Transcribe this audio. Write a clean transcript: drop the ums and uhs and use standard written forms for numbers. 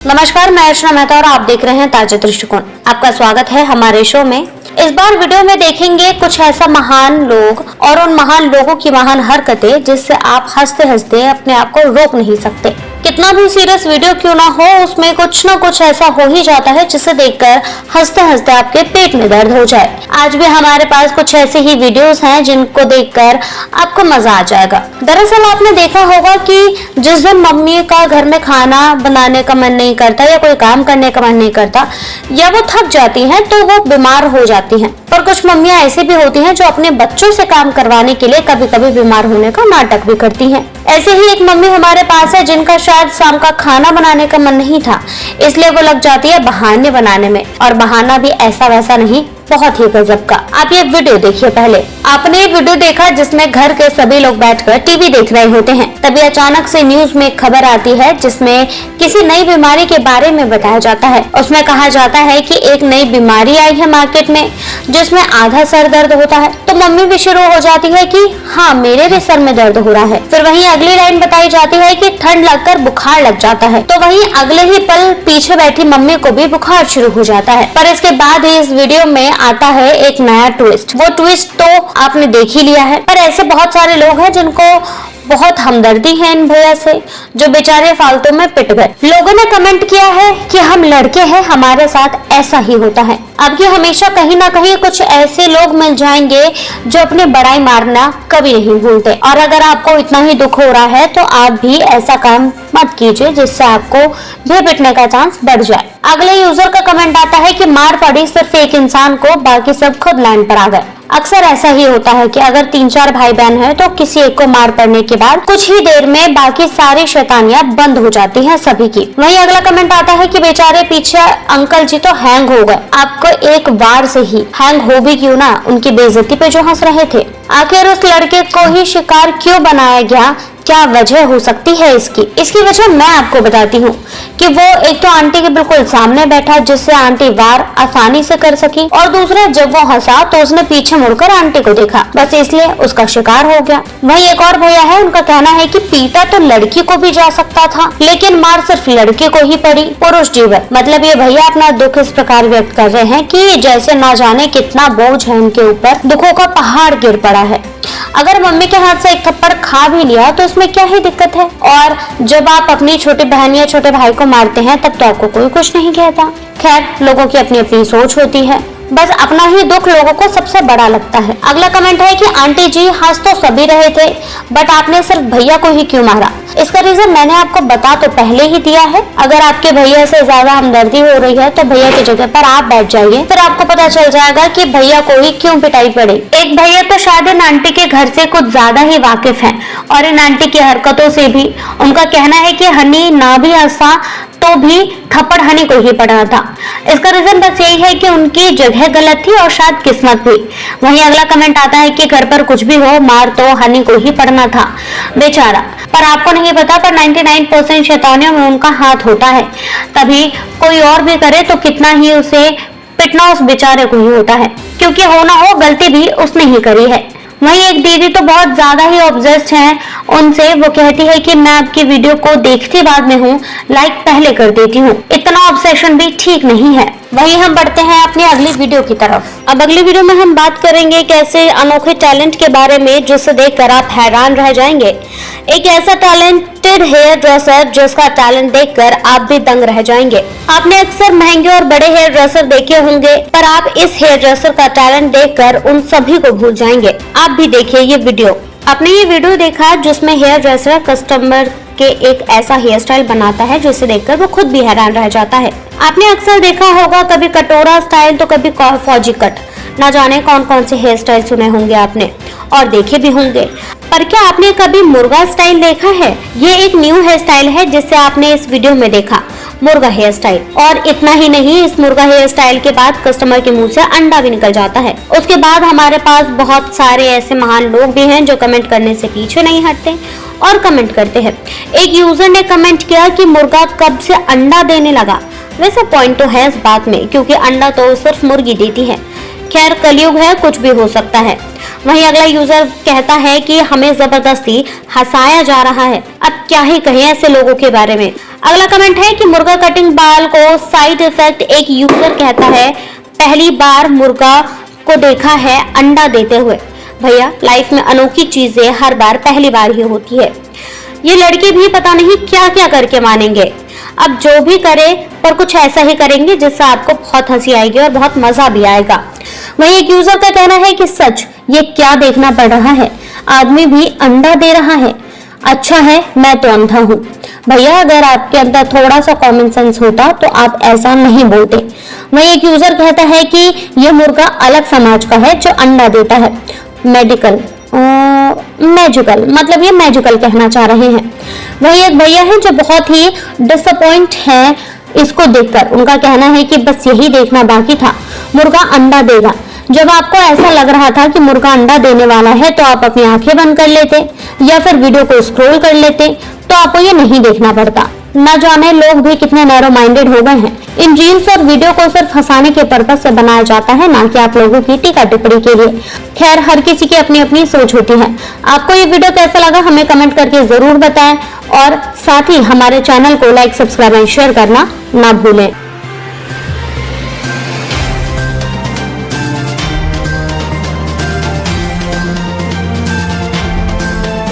नमस्कार, मैं अर्चना मेहता और आप देख रहे हैं ताजा दृष्टिकोण। आपका स्वागत है हमारे शो में। इस बार वीडियो में देखेंगे कुछ ऐसा महान लोग और उन महान लोगों की महान हरकतें जिससे आप हंसते हंसते अपने आप को रोक नहीं सकते। कितना भी सीरियस वीडियो क्यों ना हो, उसमें कुछ ना कुछ ऐसा हो ही जाता है जिसे देखकर हंसते हंसते आपके पेट में दर्द हो जाए। आज भी हमारे पास कुछ ऐसे ही वीडियोस हैं जिनको देखकर आपको मजा आ जाएगा। दरअसल आपने देखा होगा कि जिस दिन मम्मी का घर में खाना बनाने का मन नहीं करता या कोई काम करने का मन नहीं करता या वो थक जाती हैं तो वो बीमार हो जाती हैं। पर कुछ मम्मियां ऐसी भी होती हैं जो अपने बच्चों से काम करवाने के लिए कभी कभी बीमार होने का नाटक भी करती हैं। ऐसे ही एक मम्मी हमारे पास है जिनका शायद शाम का खाना बनाने का मन नहीं था, इसलिए वो लग जाती है बहाने बनाने में, और बहाना भी ऐसा वैसा नहीं, बहुत ही गजब का। आप ये वीडियो देखिए। पहले आपने वीडियो देखा जिसमें घर के सभी लोग बैठकर टीवी देख रहे होते हैं, तभी अचानक से न्यूज में एक खबर आती है जिसमें किसी नई बीमारी के बारे में बताया जाता है। उसमें कहा जाता है कि एक नई बीमारी आई है मार्केट में जिसमें आधा सर दर्द होता है। तो मम्मी भी शुरू हो जाती है कि हाँ, मेरे भी सर में दर्द हो रहा है। फिर वहीं अगली लाइन बताई जाती है कि ठंड लगकर बुखार लग जाता है। तो वहीं अगले ही पल पीछे बैठी मम्मी को भी बुखार शुरू हो जाता है। पर इसके बाद ही इस वीडियो में आता है एक नया ट्विस्ट। वो ट्विस्ट तो आपने देख ही लिया है, पर ऐसे बहुत सारे लोग हैं जिनको बहुत हमदर्दी है इन भैया से, जो बेचारे फालतू में पिट गए। लोगों ने कमेंट किया है कि हम लड़के हैं, हमारे साथ ऐसा ही होता है। अब ये हमेशा कहीं ना कहीं कुछ ऐसे लोग मिल जाएंगे जो अपनी बड़ाई मारना कभी नहीं भूलते। और अगर आपको इतना ही दुख हो रहा है तो आप भी ऐसा काम मत कीजिए जिससे आपको भी पिटने का चांस बढ़ जाए। अगले यूजर का कमेंट आता है कि मार पड़ी सिर्फ एक इंसान को, बाकी सब खुद लाइन पर आ गए। अक्सर ऐसा ही होता है कि अगर 3-4 भाई बहन हैं तो किसी एक को मार पड़ने के बाद कुछ ही देर में बाकी सारी शैतानियां बंद हो जाती हैं सभी की। वहीं अगला कमेंट आता है कि बेचारे पीछे अंकल जी तो हैंग हो गए। आपको एक बार से ही हैंग हो भी क्यों ना, उनकी बेइज्जती पे जो हंस रहे थे। आखिर उस लड़के को ही शिकार क्यों बनाया गया, क्या वजह हो सकती है इसकी वजह मैं आपको बताती हूँ कि वो एक तो आंटी के बिल्कुल सामने बैठा जिससे आंटी वार आसानी से कर सकी, और दूसरा जब वो हंसा तो उसने पीछे मुड़कर आंटी को देखा, बस इसलिए उसका शिकार हो गया। वहीं एक और भैया है, उनका कहना है कि पीटा तो लड़की को भी जा सकता था लेकिन मार सिर्फ लड़के को ही पड़ी, पुरुष जीवन। मतलब ये भैया अपना दुख इस प्रकार व्यक्त कर रहे हैं कि जैसे ना जाने कितना बोझ है उनके ऊपर, दुखों का पहाड़ गिर पड़ा है। अगर मम्मी के हाथ से एक थप्पड़ खा भी लिया तो इसमें क्या ही दिक्कत है, और जब आप अपनी छोटी बहन या छोटे भाई को मारते हैं तब तो आपको कोई कुछ नहीं कहता। खैर, लोगों की अपनी अपनी सोच होती है, बस अपना ही दुख लोगों को सबसे बड़ा लगता है। अगला कमेंट है कि आंटी जी हंस तो सभी रहे थे, बट आपने सिर्फ भैया को ही क्यों मारा। इसका रीजन मैंने आपको बता तो पहले ही दिया है। अगर आपके भैया से ज्यादा हमदर्दी हो रही है तो भैया की जगह पर आप बैठ जाइए, फिर आपको पता चल जाएगा कि भैया को ही क्यों पिटाई पड़ी। एक भैया तो शायद इन आंटी के घर से कुछ ज्यादा ही वाकिफ है और इन आंटी की हरकतों से भी। उनका कहना है कि हनी ना भी हंसा तो भी थप्पड़ हनी को ही पड़ा था। इसका रीजन बस यही है कि उनकी जगह गलत थी और शायद किस्मत भी। वहीं अगला कमेंट आता है कि घर पर कुछ भी हो, मार तो हनी को ही पड़ना था बेचारा। पर आपको नहीं पता, पर 99% शैतानियों में उनका हाथ होता है। तभी कोई और भी करे तो कितना ही उसे पिटना उस बेचारे को ही होता है, क्योंकि हो ना हो गलती भी उसने ही करी है। वहीं एक दीदी तो बहुत ज्यादा ही ऑब्सेस्ड हैं उनसे। वो कहती है कि मैं आपकी वीडियो को देखती बाद में हूँ, लाइक पहले कर देती हूँ। इतना ऑब्सेशन भी ठीक नहीं है। वहीं हम बढ़ते हैं अपनी अगली वीडियो की तरफ। अब अगली वीडियो में हम बात करेंगे एक ऐसे अनोखे टैलेंट के बारे में जिसे देखकर आप हैरान रह जाएंगे। एक ऐसा टैलेंटेड हेयर ड्रेसर जिसका टैलेंट देखकर आप भी दंग रह जाएंगे। आपने अक्सर महंगे और बड़े हेयर ड्रेसर देखे होंगे, पर आप इस हेयर ड्रेसर का टैलेंट देखकर उन सभी को भूल जाएंगे। आप भी देखिए ये वीडियो। आपने ये वीडियो देखा जिसमें हेयर ड्रेसर कस्टमर के एक ऐसा हेयर स्टाइल बनाता है जिसे देखकर वो खुद भी हैरान रह जाता है। आपने अक्सर देखा होगा कभी कटोरा स्टाइल तो कभी फौजी कट, ना जाने कौन कौन से हेयर स्टाइल सुने होंगे आपने और देखे भी होंगे। पर क्या आपने कभी मुर्गा स्टाइल देखा है? ये एक न्यू हेयर स्टाइल है जिसे आपने इस वीडियो में देखा, मुर्गा हेयर स्टाइल। और इतना ही नहीं, इस मुर्गा हेयर स्टाइल के बाद कस्टमर के मुंह से अंडा भी निकल जाता है। उसके बाद हमारे पास बहुत सारे ऐसे महान लोग भी हैं जो कमेंट करने से पीछे नहीं हटते और कमेंट करते हैं। एक यूजर ने कमेंट किया कि मुर्गा कब से अंडा देने लगा। वैसे पॉइंट तो है इस बात में, क्योंकि अंडा तो सिर्फ मुर्गी देती है। खैर, कलयुग है, कुछ भी हो सकता है। वहीं अगला यूजर कहता है कि हमें जबरदस्ती हंसाया जा रहा है। अब क्या ही कहें ऐसे लोगों के बारे में। अगला कमेंट है कि मुर्गा कटिंग बाल को साइड इफेक्ट। एक यूजर कहता है पहली बार मुर्गा को देखा है अंडा देते हुए। भैया लाइफ में अनोखी चीजें हर बार पहली बार ही होती है। ये लड़के भी पता नहीं क्या क्या करके मानेंगे। अब जो भी करे पर कुछ ऐसा ही करेंगे जिससे आपको बहुत हंसी आएगी और बहुत मजा भी आएगा। वहीं एक यूजर का कहना है कि सच ये क्या देखना पड़ रहा है, आदमी भी अंडा दे रहा है। अच्छा है मैं तो अंधा हूँ। भैया अगर आपके अंदर थोड़ा सा कॉमन सेंस होता तो आप ऐसा नहीं बोलते। वहीं एक यूजर कहता है कि ये मुर्गा अलग समाज का है जो अंडा देता है। मैजिकल मतलब ये मैजिकल कहना चाह रहे हैं। वही एक भैया है जो बहुत ही डिसअपॉइंट है इसको देखकर। उनका कहना है कि बस यही देखना बाकी था, मुर्गा अंडा देगा। जब आपको ऐसा लग रहा था कि मुर्गा अंडा देने वाला है तो आप अपनी आंखें बंद कर लेते या फिर वीडियो को स्क्रॉल कर लेते, तो आपको ये नहीं देखना पड़ता। न जाने लोग भी कितने नैरो माइंडेड हो गए हैं। इन रील्स और वीडियो को सिर्फ हंसाने के पर्पज से बनाया जाता है, ना कि आप लोगों की टीका टिप्पणी के लिए। खैर हर किसी की अपनी अपनी सोच होती है। आपको ये वीडियो कैसा लगा हमें कमेंट करके जरूर बताएं और साथ ही हमारे चैनल को लाइक, सब्सक्राइब एंड शेयर करना ना भूलें।